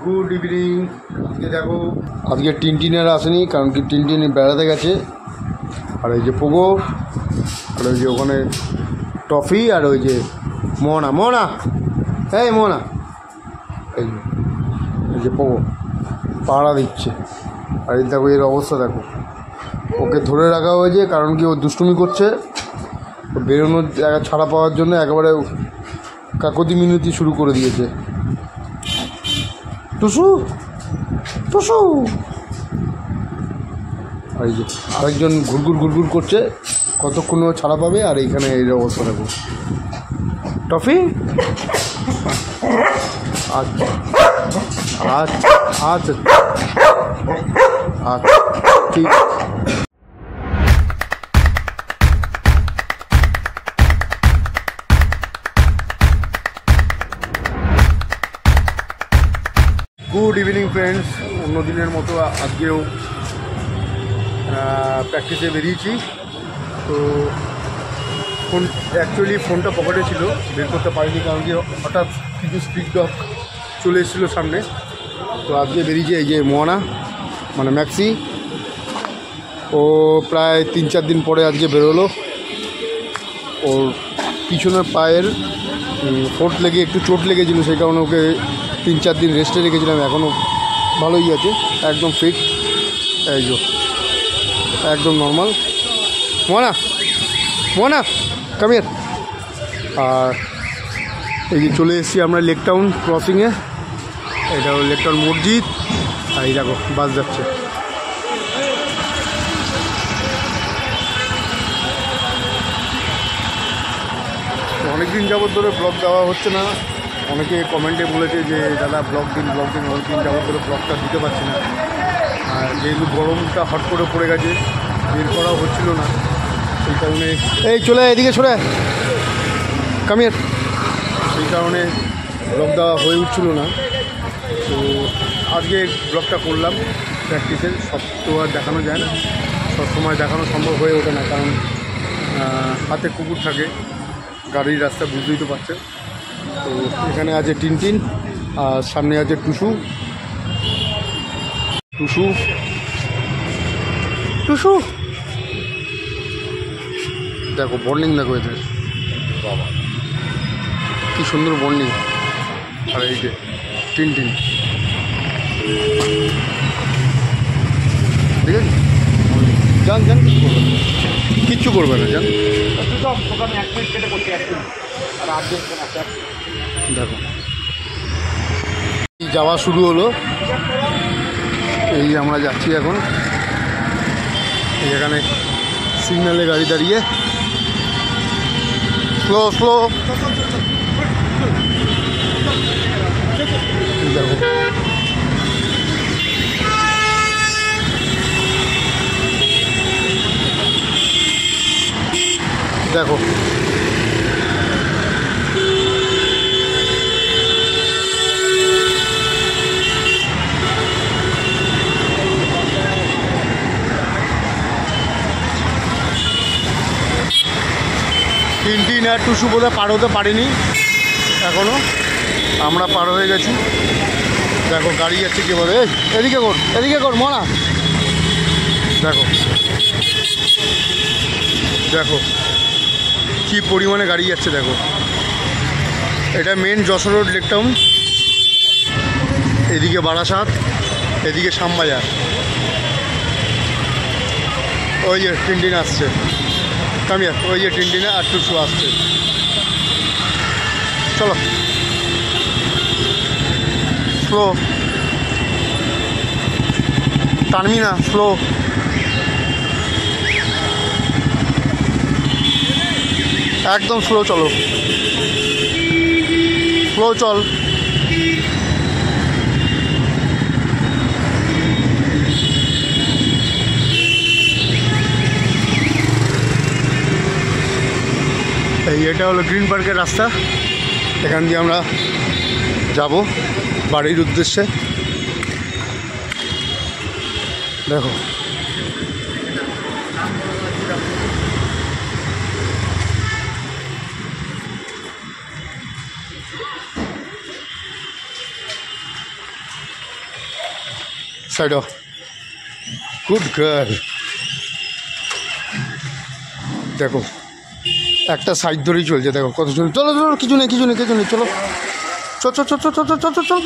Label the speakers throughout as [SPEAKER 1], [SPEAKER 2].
[SPEAKER 1] Good evening. আজকে দেখো, আজকে টিনটিনের আসেনি, কারণ কি টিনটিন বেড়াতে গেছে। আর ওই যে পোগো, আর ওই যে ওখানে টফি, আর ওই যে মোহনা মোহনা, এই মোহনা, এই যে পোগো পাহারা দিচ্ছে। আর এই দেখো এর অবস্থা দেখো, ওকে ধরে রাখা হয়েছে কারণ কি ও দুষ্টুমি করছে। বেরোনোর জায়গা ছাড়া পাওয়ার জন্য একেবারে কাকতি মিনতি শুরু করে দিয়েছে। টুসু টুসু, আর এই যে আরেকজন ঘুরঘুর ঘুরঘুর করছে, কতক্ষণ ও ছাড়া পাবে। আর এইখানে এই অবস্থা দেখো। টফি, আচ্ছা আচ্ছা আচ্ছা আচ্ছা ঠিক। Good evening friends. অন্য দিনের মতো আজকেও প্র্যাকটিসে বেরিয়েছি। তো ফোনটা পকেটে ছিল, বের করতে পারিনি, কারণ কি হঠাৎ কিছু স্পিড ডগ চলে এসেছিলো সামনে। তো আজকে বেরিয়েছে এই যে মোহনা, মানে ম্যাক্সি। ও প্রায় 3-4 দিন পরে আজকে বেরোলো। ওর পিছনের পায়ের ফোর্ট লেগে একটু চোট লেগেছিলো, সেই কারণে ওকে 3-4 দিন রেস্টে রেখেছিলাম। এখনও ভালোই আছে, একদম ফিট। এই যে একদম normal. Mohona Mohona come here. আর এই যে চলে এসেছি আমরা লেক টাউন ক্রসিংয়ে। এটা হলো লেক টাউন মসজিদ। আর এই দেখো বাস যাচ্ছে। অনেকদিন যাবত ধরে ব্লগ দেওয়া হচ্ছে না। অনেকে কমেন্টে বলেছে যে দাদা ব্লগ দিন। অনেকদিন যাবত ধরে ব্লগটা দিতে পারছি না। আর যেহেতু গরমটা হট করে পড়ে গেছে, বের করাও হচ্ছিল না, সেই কারণে এই চলে এদিকে সরে কামিয়ার, সেই কারণে ব্লগ দেওয়া হয়ে উঠছিল না। তো আজকে ব্লগটা করলাম প্র্যাকটিসের। সব তো আর দেখানো যায় না, সবসময় দেখানো সম্ভব হয়ে ওঠে না, কারণ হাতে কুকুর থাকে, গাড়ির রাস্তা বুঝতেই তো পারছেন। তো এখানে আছে টিনটিন, আর সামনে আছে টুসু। টুসু টুসু দেখো, বন্ডিং দেখো এদের, বাবা কি সুন্দর বন্ডিং। আর এই যে টিনটিন, ঠিক আছে, যান যান, কিচ্ছু করবে না, যান। দেখো যাওয়া শুরু হলো। এই আমরা যাচ্ছি এখন। এখানে সিগন্যালে গাড়ি দাঁড়িয়ে, স্লো স্লো। দেখো দেখো টিনটিন আর টুসু বোধহয় পার হতে পারিনি এখনও, আমরা পার হয়ে গেছি। দেখো গাড়ি যাচ্ছে কীভাবে, এদিকে কর মনা। দেখো দেখো কী পরিমাণে গাড়ি যাচ্ছে দেখো। এটা মেন যশোর রোড লেক টাউন, এদিকে বারাসাত, এদিকে শ্যামবাজার। ওই যে টিনটিন আসছে, কামিয়া, ওই যে টিনটিনে আর টুসু আসছে। চলো স্লো, টানবি না, স্লো। একদম স্লো চলো, স্লো চল। এটা হলো গ্রিন পার্কের রাস্তা, এখান দিয়ে আমরা যাব বাড়ির উদ্দেশ্যে। দেখো সাইড অফ, গুড গার্ল। দেখো একটা সাইড ধরেই চলছে, দেখো কত চল। চলো চলো, কিছু নেই কিছু নেই কিছু নেই, চলো চল চল চল চল চল চল চল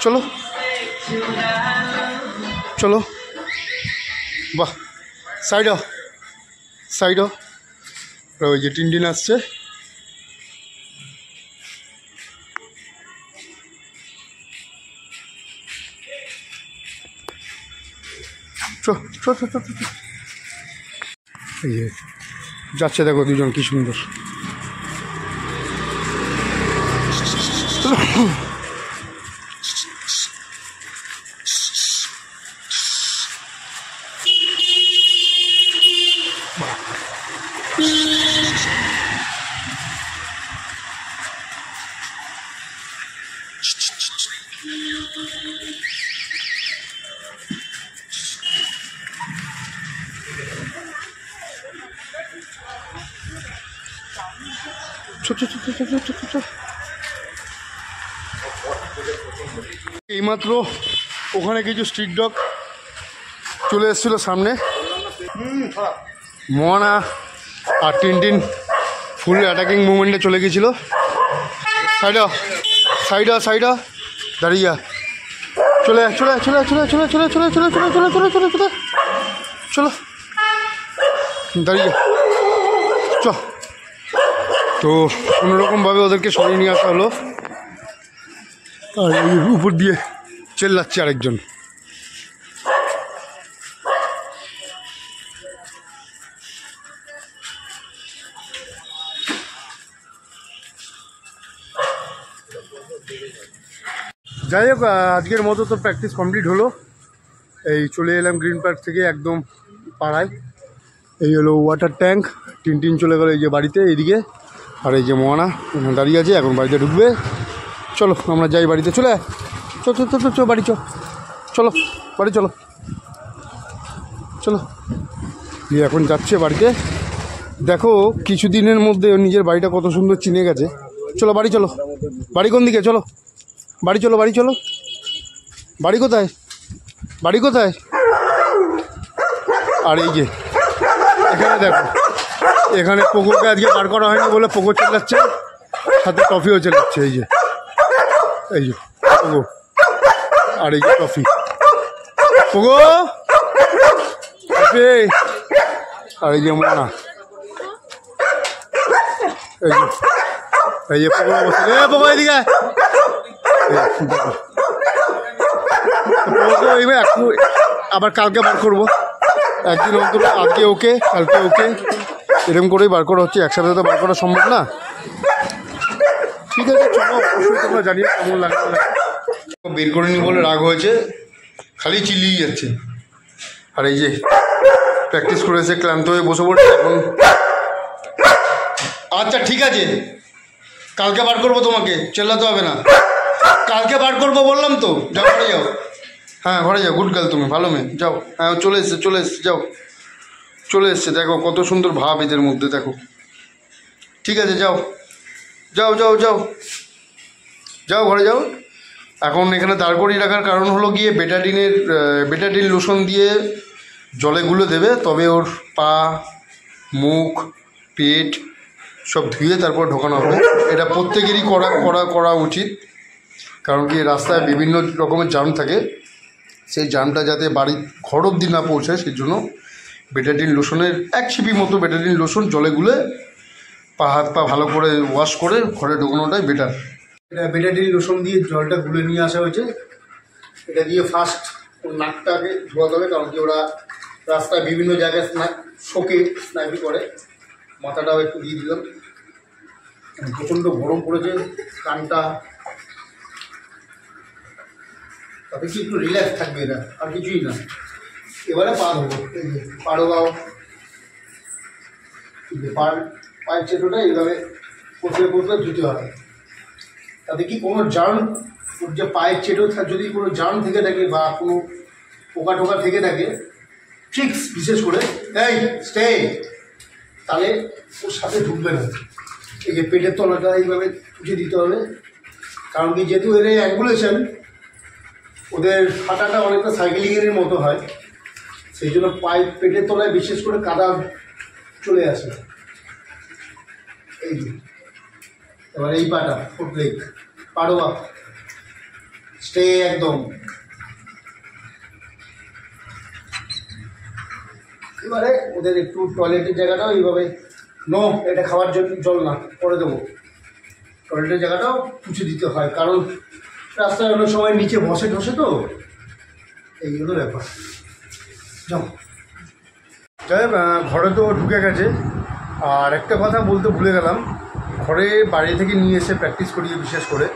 [SPEAKER 1] চলো চলো। বাহ, সাইড অফ সাইড অফ। ওই যে টিনটিন আসছে। এই যে যাচ্ছে, দেখো দুজন কি সুন্দর। এইমাত্র ওখানে কিছু স্ট্রিট ডগ চলে এসেছিলো সামনে। মোয়ানা আর টিনটিন ফুল অ্যাটাকিং মুভমেন্টে চলে গেছিলো। সাইডা সাইডা সাইডা দাঁড়িয়ে চলে চলে চলে চলে চলে চলে চলে চলে চলে চলে চলে চলে চলে চলো দাঁড়িয়ে চ। তো কোনোরকমভাবে ওদেরকে সরিয়ে নিয়ে আসা হলো, আর এই উপর দিয়ে চেল্লাচ্ছে আরেকজন। যাই হোক, আজকের মতো তো প্র্যাকটিস কমপ্লিট হলো। এই চলে এলাম গ্রিন পার্ক থেকে একদম পাড়ায়। এই হলো ওয়াটার ট্যাঙ্ক। টিনটিন চলে গেলো এই যে বাড়িতে এইদিকে, আর এই যে মোয়ানা দাঁড়িয়ে আছে, এখন বাড়িতে ঢুকবে। চলো আমরা যাই বাড়িতে, চলে চল চল চল চল বাড়ি, চলো বাড়ি চলো চলো। এখন যাচ্ছে বাড়িতে। দেখো কিছুদিনের মধ্যে নিজের বাড়িটা কত সুন্দর চিনে গেছে। চলো বাড়ি চলো। বাড়ি কোন দিকে? চলো বাড়ি চলো, বাড়ি চলো। বাড়ি কোথায়? বাড়ি কোথায়? আর এই যে এখানে দেখো, এখানে পোকোকে আজকে বার করা হয়নি বলে পোকো চেল্লাচ্ছে, সাথে টফিও চেল্লাচ্ছে। এই যে পোকো, আর এই যে টফি। পোকো আর এই যে মোনা, এই যে পোকো অবস্থা। পোকো এদিকে আবার কালকে বার করবো, একদিন অন্তত। আজকে ওকে, কালকে ওকে, এরকম করেই বার করা হচ্ছে, একসাথে তো বার করা সম্ভব না। ঠিক আছে চলো, অবশ্যই তোমরা জানিয়ে কেমন লাগবে। বের করে নি বলে রাগ হয়েছে, খালি চিল্লিয়ে যাচ্ছে। আর এই যে প্র্যাকটিস করেছে, ক্লান্ত হয়ে বসে পড়ছে এখন। আচ্ছা ঠিক আছে, কালকে বার করবো, তোমাকে চেল্লাতে হবে না। কালকে বার করবো বললাম তো, যাও ঘরে যাও। হ্যাঁ ঘরে যাও, গুড গার্ল তুমি, ভালো মেয়ে, যাও। হ্যাঁ চলে এসছে চলে এসছে, যাও চলে এসছে। দেখো কত সুন্দর ভাব এদের মধ্যে, দেখো। ঠিক আছে যাও যাও যাও যাও যাও ঘরে যাও। এখন এখানে দাঁড় করিয়ে রাখার কারণ হলো গিয়ে বেটাডিন লোশন দিয়ে জলে গুলে দেবে, তবে ওর পা, মুখ, পেট সব ধুয়ে তারপর ঢোকানো হবে। এটা প্রত্যেকেরই করা উচিত, কারণ কি রাস্তায় বিভিন্ন রকমের জাম থাকে, সেই জামটা যাতে বাড়ির ঘর অবধি না পৌঁছায় সেই জন্য বেটাডিন লোশনের 1 ছিপি মতো বেটাডিন লোশন জলে গুলে পা হাত পা ভালো করে ওয়াশ করে ঘরে ঢোকানোটাই বেটার। এটা বেটাডিন লোশন দিয়ে জলটা গুলে নিয়ে আসা হয়েছে। এটা দিয়ে ফার্স্ট নাকটাকে ধোয়াতে হবে, কারণ কি ওরা রাস্তায় বিভিন্ন জায়গায় শোকে স্নাইপি করে। মাথাটাও একটু দিয়ে দিলাম, প্রচণ্ড গরম পড়েছে, কানটা তাতে কি একটু রিল্যাক্স থাকবে, এটা আর কিছুই না। এবারে পা ধোবো, পা ঢোকাও, পায়ের চেটোটা এইভাবে পচলে পচলে ধুতে হবে। তাতে কি কোনো জার্ম, যে পায়ের চেটো যদি কোনো জার্ম থেকে থাকে বা কোনো পোকা টোকা থেকে থাকে, ট্রিক্স বিশেষ করে এই স্টে, তাহলে ওর সাথে ঢুকবে না। এই যে পেটের তলাটা এইভাবে পুঁছে দিতে হবে, কারণ কি যেহেতু এর অ্যাঙ্গুলেশন, ওদের হাঁটাটা অনেকটা সাইকেলিংয়ের মতো হয়, সেই জন্য পাইপ পেটের তলায় বিশেষ করে কাদা চলে আসে। এই যে এবার এই পাটা ফুট লেগ পাড়োয়া স্টে একদম। এবারে ওদের একটু টয়লেটের জায়গাটাও এইভাবে নো, এটা খাওয়ার জন্য জল না, পরে দেবো। টয়লেটের জায়গাটাও পুছে দিতে হয়, কারণ রাস্তায় অনেক সময় নিচে বসে ঠসে, তো এইগুলো ব্যাপার। যাও যাই হোক, ঘরে তো ঢুকে গেছে। আর একটা কথা বলতে ভুলে গেলাম, ঘরে বাড়ি থেকে নিয়ে এসে প্র্যাকটিস করিয়ে, বিশেষ করে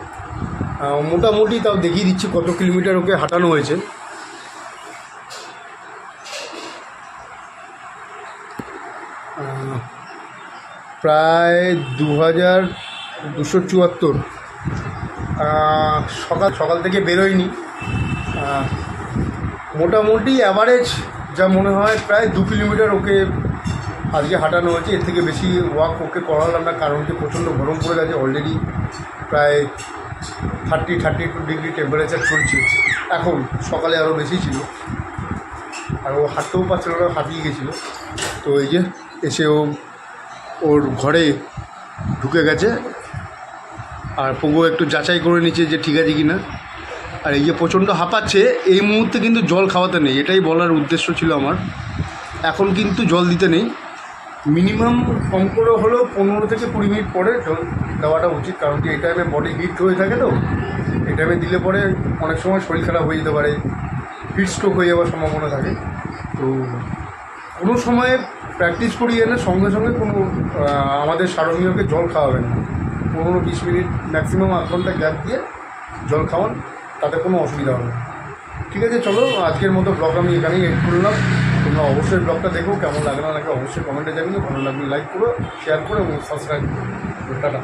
[SPEAKER 1] মোটামুটি তাও দেখিয়ে দিচ্ছি কত কিলোমিটার ওকে হাঁটানো হয়েছে। প্রায় 2274। সকাল থেকে বেরোয়নি, মোটামুটি অ্যাভারেজ যা মনে হয় প্রায় 2 কিলোমিটার ওকে আজকে হাঁটানো হয়েছে। এর থেকে বেশি ওয়াক ওকে করালাম না, কারণ কি প্রচণ্ড গরম পড়ে গেছে। অলরেডি প্রায় 32 ডিগ্রি টেম্পারেচার চলছে এখন, সকালে আরও বেশি ছিল। আর ও হাঁটতেও পারছিল না, হাঁপিয়ে গেছিলো। তো এই যে এসে ওর ঘরে ঢুকে গেছে, আর পুগো একটু যাচাই করে নিচ্ছে যে ঠিক আছে কি না। আর এই যে প্রচণ্ড হাঁপাচ্ছে, এই মুহূর্তে কিন্তু জল খাওয়াতে নেই, এটাই বলার উদ্দেশ্য ছিল আমার। এখন কিন্তু জল দিতে নেই, মিনিমাম কম করে হলেও 15 থেকে 20 মিনিট পরে জল দেওয়াটা উচিত। কারণ কি এই টাইমে বডি হিট হয়ে থাকে, তো এই টাইমে দিলে পরে অনেক সময় শরীর খারাপ হয়ে যেতে পারে, হিট স্ট্রোক হয়ে যাওয়ার সম্ভাবনা থাকে। তো কোনো সময় প্র্যাকটিস করিয়ে এনে সঙ্গে সঙ্গে কোনো আমাদের সারণীয়কে জল খাওয়াবেন না। 15-20 মিনিট ম্যাক্সিমাম আধ ঘন্টা গ্যাপ দিয়ে জল খাওয়ান, তাতে কোনো অসুবিধা হবে না। ঠিক আছে, চলো আজকের মতো ব্লগ আমি এখানেই এড করলাম। তোমরা অবশ্যই ব্লগটা দেখো, কেমন লাগলো নাকি অবশ্যই কমেন্টে জানিও। ভালো লাগলে লাইক করো, শেয়ার করো এবং সাবস্ক্রাইব করো। টাটা।